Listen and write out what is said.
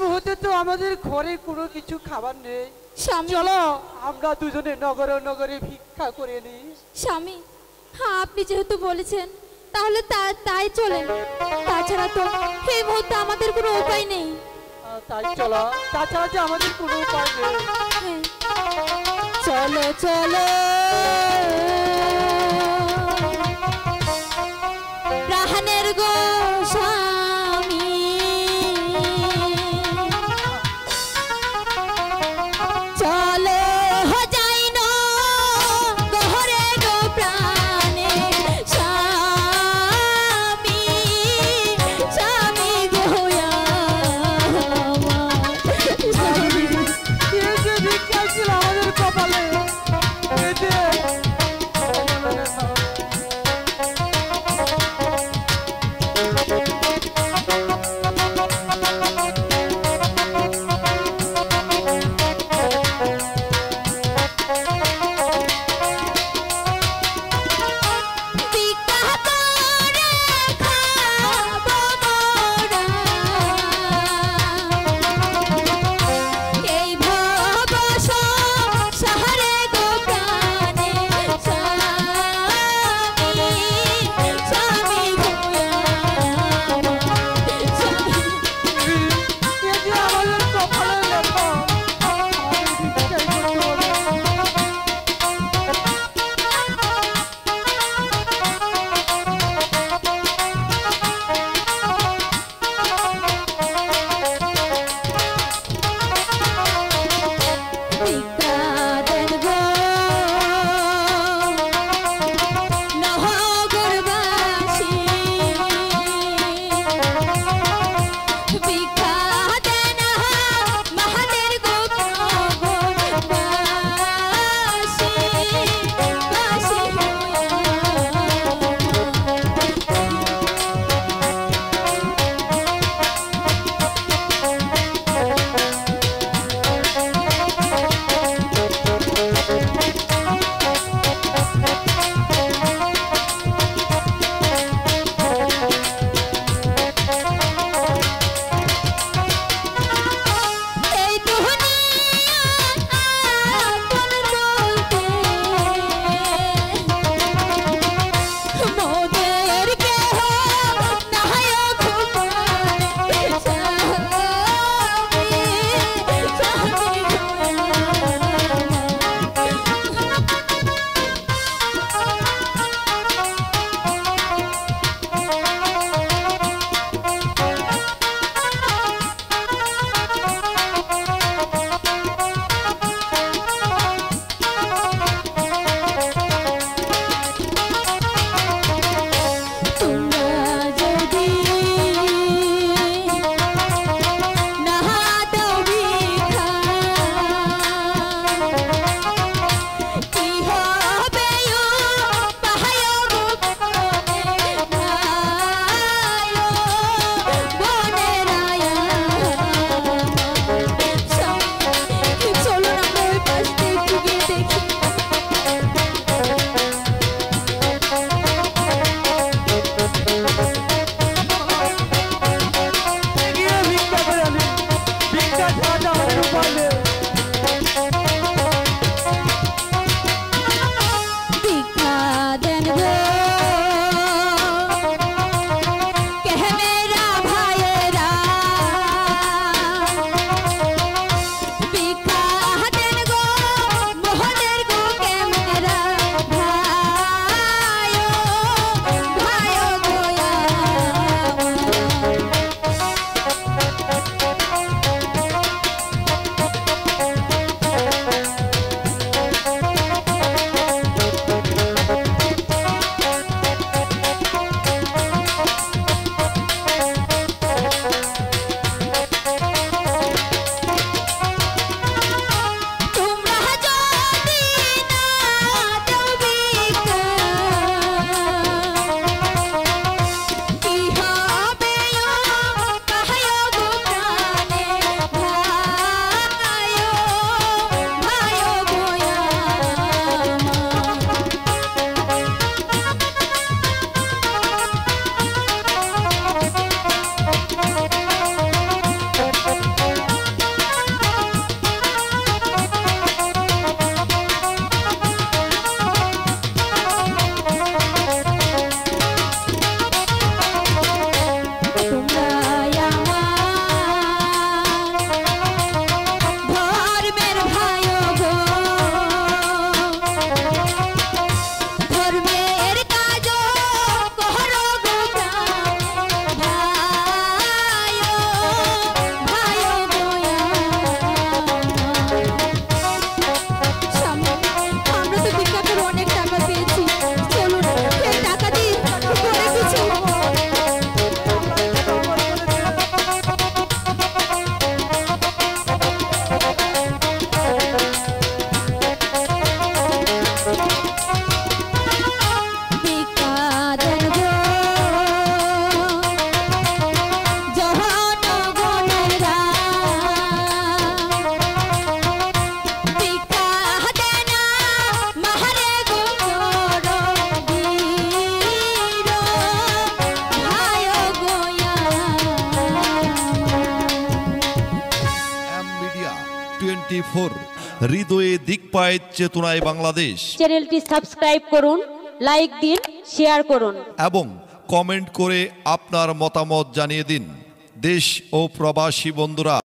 মুহূর্তে তো আমাদের ঘরে কোনো কিছু খাবার নেই। স্বামী, চলো আমরা দুজনে নগরে নগরে ভিক্ষা করে নিই। স্বামী, হ্যাঁ আপনি যেহেতু বলেছেন তাহলে তাই চলেন। তাছাড়া তো এই মুহূর্তে আমাদের কোনো উপায় নেই। তাই চলো, তাছাড়া যে আমাদের কোনো উপায় নেই। হ্যাঁ, চলো চলো প্রাণের গো স্বামী, চলো যাই না গহরে গো প্রাণে স্বামী, স্বামী গো ভিক্ষা ছিল আমাদের কপালে। 24 হৃদয়ে দিকপায়িত চেতনায় বাংলাদেশ। চ্যানেলটি সাবস্ক্রাইব করুন, লাইক দিন, শেয়ার করুন এবং কমেন্ট করে আপনার মতামত জানিয়ে দিন। দেশ ও প্রবাসী বন্ধুরা